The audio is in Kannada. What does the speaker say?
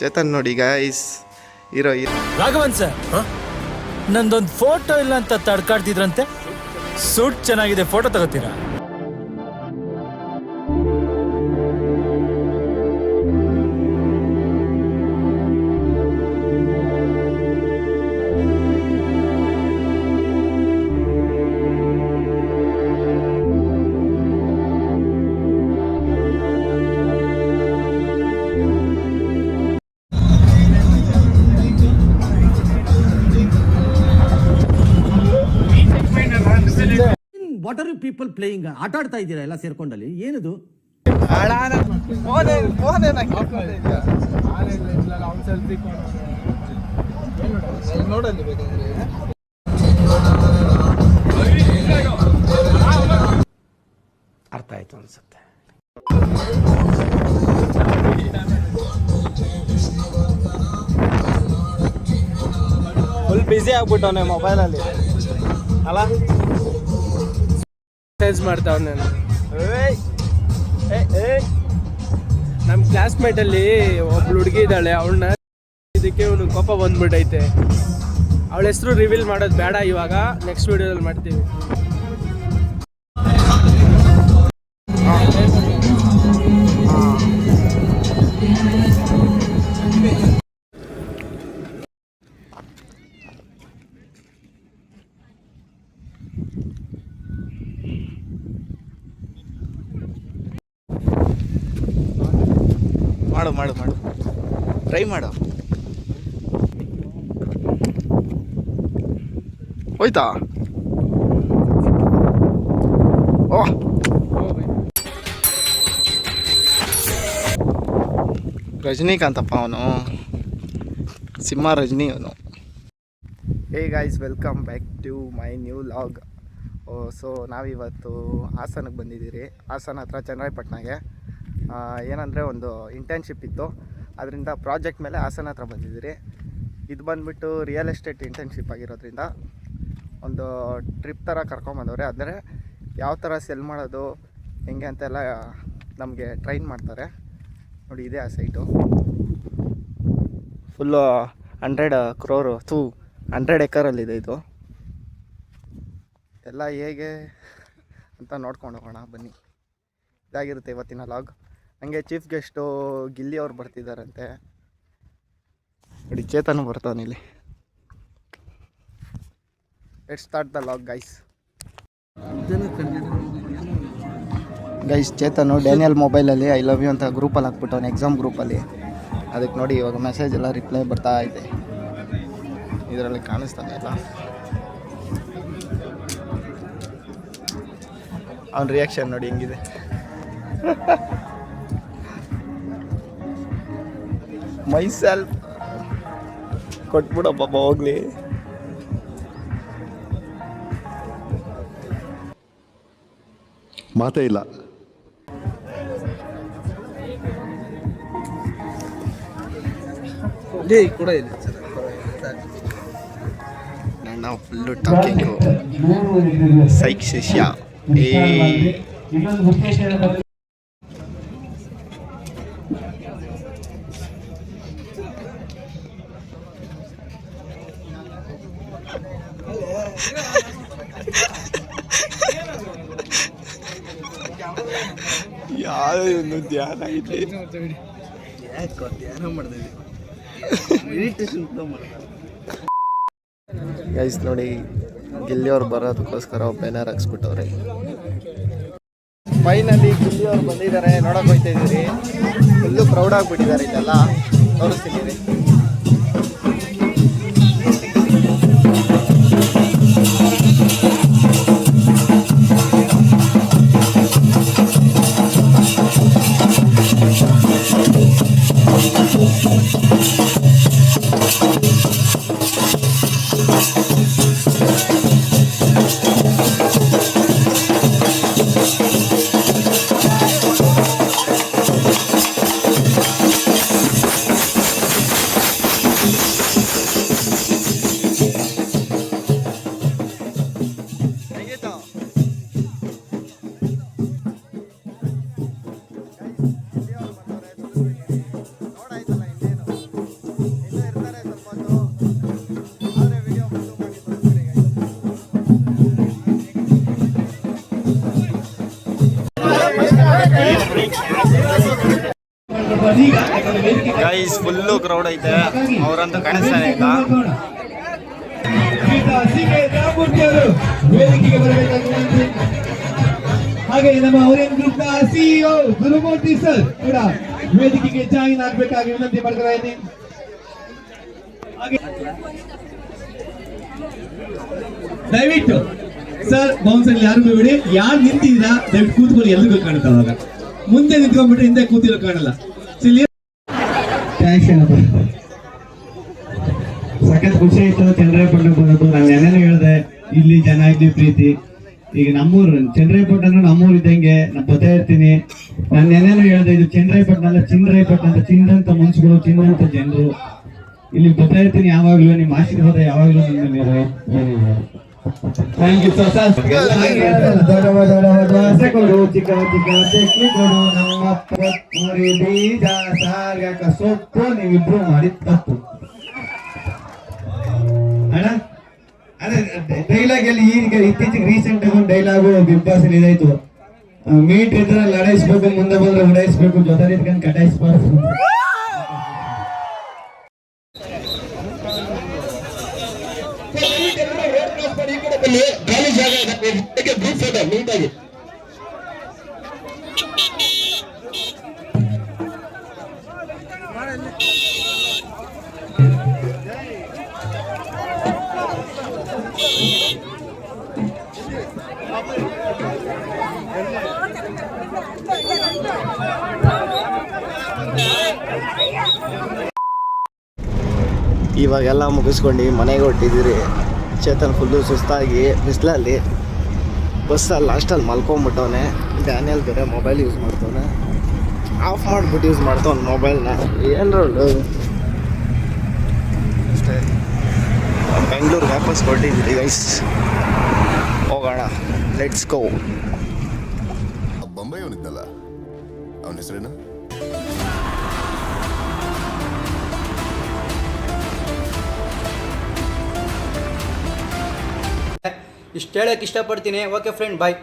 ಚೇತನ್ ನೋಡಿ ಗೈಸ್ ಹೀರೋ ರಾಘವನ್ ಸರ್ ನಂದೊಂದು ಫೋಟೋ ಇಲ್ಲ ಅಂತ ತಡ್ಕಾಡ್ತಿದ್ರಂತೆ. ಸೂಟ್ ಚೆನ್ನಾಗಿದೆ, ಫೋಟೋ ತಗೋತೀರಾ? What are you people playing? ಆಟ ಆಡ್ತಾ ಇದ್ದೀರಾ ಎಲ್ಲ ಸೇರ್ಕೊಂಡಲ್ಲಿ? ಏನಿದು? ಅರ್ಥ ಆಯ್ತು ಅನ್ಸುತ್ತೆ. ಫುಲ್ ಬಿಸಿ ಆಗ್ಬಿಟ್ಟವನೆ ಮೊಬೈಲಲ್ಲಿ ಅಲ್ಲ, ಮೆಸೇಜ್ ಮಾಡ್ತಾವನೆ. ನಮ್ಮ ಕ್ಲಾಸ್ಮೇಟಲ್ಲಿ ಒಬ್ಳು ಹುಡುಗಿ ಇದ್ದಾಳೆ, ಅವಳನ್ನ ಇದಕ್ಕೆ ಇವನು ಕೋಪ ಬಂದ್ಬಿಟ್ಟೈತೆ. ಅವಳ ಹೆಸರು ರಿವೀಲ್ ಮಾಡೋದು ಬೇಡ, ಇವಾಗ ನೆಕ್ಸ್ಟ್ ವಿಡಿಯೋದಲ್ಲಿ ಮಾಡ್ತೀವಿ. ಮಾಡು ಮಾಡು ಮಾಡು, ಟ್ರೈ ಮಾಡು. ಹೋಯ್ತಾ? ಓಹ್, ರಜನಿಕಾಂತಪ್ಪ ಅವನು, ಸಿಂಹ ರಜನಿ ಅವನು. Hey guys, welcome back to my new vlog. So ನಾವಿವತ್ತು ಹಾಸನಕ್ಕೆ ಬಂದಿದ್ದೀರಿ, ಹಾಸನ ಹತ್ರ ಚನ್ನರಾಯಪಟ್ಟಣಗೆ. ಏನಂದರೆ ಒಂದು ಇಂಟರ್ನ್ಶಿಪ್ ಇತ್ತು, ಅದರಿಂದ ಪ್ರಾಜೆಕ್ಟ್ ಮೇಲೆ ಹಾಸನ ಹತ್ರ ಬಂದಿದ್ದೀರಿ. ಇದು ಬಂದುಬಿಟ್ಟು ರಿಯಲ್ ಎಸ್ಟೇಟ್ ಇಂಟರ್ನ್ಶಿಪ್ ಆಗಿರೋದ್ರಿಂದ ಒಂದು ಟ್ರಿಪ್ ಥರ ಕರ್ಕೊಂಬಂದವ್ರೆ. ಅಂದರೆ ಯಾವ ಥರ ಸೆಲ್ ಮಾಡೋದು ಹೆಂಗೆ ಅಂತೆಲ್ಲ ನಮಗೆ ಟ್ರೈನ್ ಮಾಡ್ತಾರೆ. ನೋಡಿ, ಇದೆ ಆ ಸೈಟು. ಫುಲ್ಲು 100 crore 100 ಎಕರಲ್ಲಿದೆ ಇದು. ಎಲ್ಲ ಹೇಗೆ ಅಂತ ನೋಡ್ಕೊಂಡು ಹೋಗೋಣ ಬನ್ನಿ. ಇದಾಗಿರುತ್ತೆ ಇವತ್ತಿನ ಲಾಗ್. ಹಂಗೆ ಚೀಫ್ ಗೆಸ್ಟು ಗಿಲ್ಲಿ ಅವ್ರು ಬರ್ತಿದ್ದಾರಂತೆ. ನೋಡಿ, ಚೇತನು ಬರ್ತಾನೆ ಇಲ್ಲಿ. Let's start the log guys. Chetan Daniel ಮೊಬೈಲಲ್ಲಿ ಐ ಲವ್ ಯು ಅಂತ ಗ್ರೂಪಲ್ಲಿ ಹಾಕ್ಬಿಟ್ಟವನು, ಎಕ್ಸಾಮ್ ಗ್ರೂಪಲ್ಲಿ. ಅದಕ್ಕೆ ನೋಡಿ ಇವಾಗ ಮೆಸೇಜ್ ಎಲ್ಲ ರಿಪ್ಲೈ ಬರ್ತಾ ಇದೆ, ಇದರಲ್ಲಿ ಕಾಣಿಸ್ತಾನೆ ಇಲ್ಲ. ಅವನ ರಿಯಾಕ್ಷನ್ ನೋಡಿ ಹೆಂಗಿದೆ. ಮೈಸೆಲ್ಫ್ ಕೊಟ್ಬಿಡಪ್ಪ ಹೋಗ್ಲಿ. ಮಾತೇ ಇಲ್ಲ. ನಾವು ಫುಲ್ಲು ಟಾಕಿಂಗು ಸೈಕ್ ಶಿಷ್ಯ. ಯಾವ್ದು ಧ್ಯಾನ ಐತೆ, ಧ್ಯಾನ ಮಾಡಿದೆ ಗೈಸ್. ನೋಡಿ, ಗಿಲ್ಲಿಯವ್ರು ಬರೋದಕ್ಕೋಸ್ಕರ ಬ್ಯಾನರ್ ಹಾಕ್ಸ್ಬಿಟ್ಟವ್ರೆ. ಫೈನಲಿ ಗಿಲ್ಲಿಯವ್ರು ಬಂದಿದ್ದಾರೆ, ನೋಡೋಕೆ ಹೋಗ್ತಾ ಇದ್ದೀರಿ. ಫುಲ್ಲು ಪ್ರೌಡ್ ಆಗಿಬಿಟ್ಟಿದ್ದಾರೆ, ಇದೆಲ್ಲ ತೋರಿಸ್ತಿದ್ದೀರಿ. ಗೈಸ್ ಫುಲ್ಲು ಕ್ರೌಡ್ ಐತೆ, ಅವರಂತೂ ಕಾಣಿಸ್ತಾನೆ ಇಲ್ಲ. ವೇದಿಕೆಗೆ ಬರಬೇಕಾಗುವಂತೆ ಹಾಗೆ ನಮ್ಮ ಓರಿಯನ್ ಗ್ರೂಪ್ ನ ಸಿಇಒ ಗುರುಮೂರ್ತಿ ಸರ್ ಕೂಡ ವೇದಿಕೆಗೆ ಜಾಯಿನ್ ಆಗ್ಬೇಕಾಗಿ ವಿನಂತಿ ಮಾಡ್ತಾ ಇದ್ದೀನಿ. ದಯವಿಟ್ಟು ಸರ್ ಬೌನ್ಸರ್ ಯಾರು ಬಿಡಿ, ಯಾರು ನಿಂತಿದ್ದೀರಾ ದಯವಿಟ್ಟು ಕೂತ್ಕೊಳ್ಳಿ, ಎಲ್ರಿಗೂ ಕಾಣುತ್ತೆ. ಅವಾಗ ಮುಂದೆ ನಿಂತ್ಕೊಂಡ್ಬಿಟ್ರೆ ಹಿಂದೆ ಕೂತಿರೋ ಕಾಣಲ್ಲ. ಸಖತ್ ಖುಷಿ ಆಯ್ತು ಚಂದ್ರಾಯಪಟ್ಟಣ ಬರೋದು. ನಾನು ಏನೇನು ಹೇಳಿದೆ, ಇಲ್ಲಿ ಜನ ಇದ್ವಿ ಪ್ರೀತಿ. ಈಗ ನಮ್ಮೂರು ಚಂದ್ರಾಯಪಟ್ಟಣ ಅಂದ್ರೆ ನಮ್ಮೂರು ಇದ್ದಂಗೆ ನಾನು ಬರ್ತಾ ಇರ್ತೀನಿ. ನಾನು ಏನೇನು ಹೇಳಿದೆ, ಇದು ಚಂದ್ರಾಯಪಟ್ಟಣ ಅಲ್ಲ ಚಂದ್ರಾಯಪಟ್ಟಣ ಅಂತ, ಚಿನ್ನಂತ ಮನ್ಸುಗಳು, ಚಿನ್ನಂತ ಜನರು. ಇಲ್ಲಿ ಬರ್ತಾ ಇರ್ತೀನಿ ಯಾವಾಗ್ಲೂ. ನಿಮ್ಮ ಆಶೀರ್ವಾದ ಯಾವಾಗ್ಲೂ ನನ್ನ ಮೇಲೆ ಥ್ಯಾಂಕ್ ಯು ಸರ್. ದೊಡವ ದೋಸೆ ಕೊಡು, ಚಿಕ್ಕ ಚಿಕ್ಕ ಚಕ್ಲಿ ಕೊಡು, ನಮ್ಮ ಬೀಜ ಸಾರ್ಗಕ ಸೊಪ್ಪು, ನೀವಿಬ್ರು ಮಾಡಿದ ತಪ್ಪು ಅಣ್ಣ. ಅದೇ ಡೈಲಾಗ್ ಅಲ್ಲಿ ಈಗ ಇತ್ತೀಚೆಗೆ ರೀಸೆಂಟ್ ಆಗಿ ಒಂದು ಡೈಲಾಗು ಬಿಗ್ ಬಾಸ್ ಅಲ್ಲಿ ಇದಾಯ್ತು, ಮೀಟ್ ಇದ್ರೆ ಲಡಾಯಿಸ್ಬೇಕು, ಮುಂದೆ ಬಂದ್ರೆ ಉಡಾಯಿಸ್ಬೇಕು, ಜೊತೆ ಇಟ್ಕೊಂಡು ಕಟಾಯಿಸ್ಬಾರ್ದು. ಇವಾಗೆಲ್ಲ ಮುಗಿಸ್ಕೊಂಡು ಮನೆಗೆ ಹೊಟ್ಟಿದ್ದೀರಿ. ಚೇತನ್ ಫುಲ್ಲು ಸುಸ್ತಾಗಿ ಬಿಸಿಲಲ್ಲಿ ಬಸ್ಸಲ್ಲಿ ಲಾಸ್ಟಲ್ಲಿ ಮಲ್ಕೊಂಬಿಟ್ಟವನೆ. ಡ್ಯಾನಿಯಲ್ ಬೇರೆ ಮೊಬೈಲ್ ಯೂಸ್ ಮಾಡ್ತವನೆ, ಆಫ್ ಮಾಡಿಬಿಟ್ಟು ಯೂಸ್ ಮಾಡ್ತಾವನೆ ಮೊಬೈಲ್ನ. ಏನು ಅಷ್ಟೇ. ಬೆಂಗಳೂರಿಗೆ ವಾಪಸ್ ಹೊರಟಿದ್ದೀರಿ ಗೈಸ್, ಹೋಗೋಣ, ಲೆಟ್ಸ್ ಗೋ. ಬೊಂಬೈ ಅವನಿದ್ದಲ್ಲ, ಅವನ ಹೆಸರೇನು? ಇಷ್ಟು ಹೇಳೋಕ್ಕೆ ಇಷ್ಟಪಡ್ತೀನಿ. ಓಕೆ ಫ್ರೆಂಡ್, ಬಾಯ್.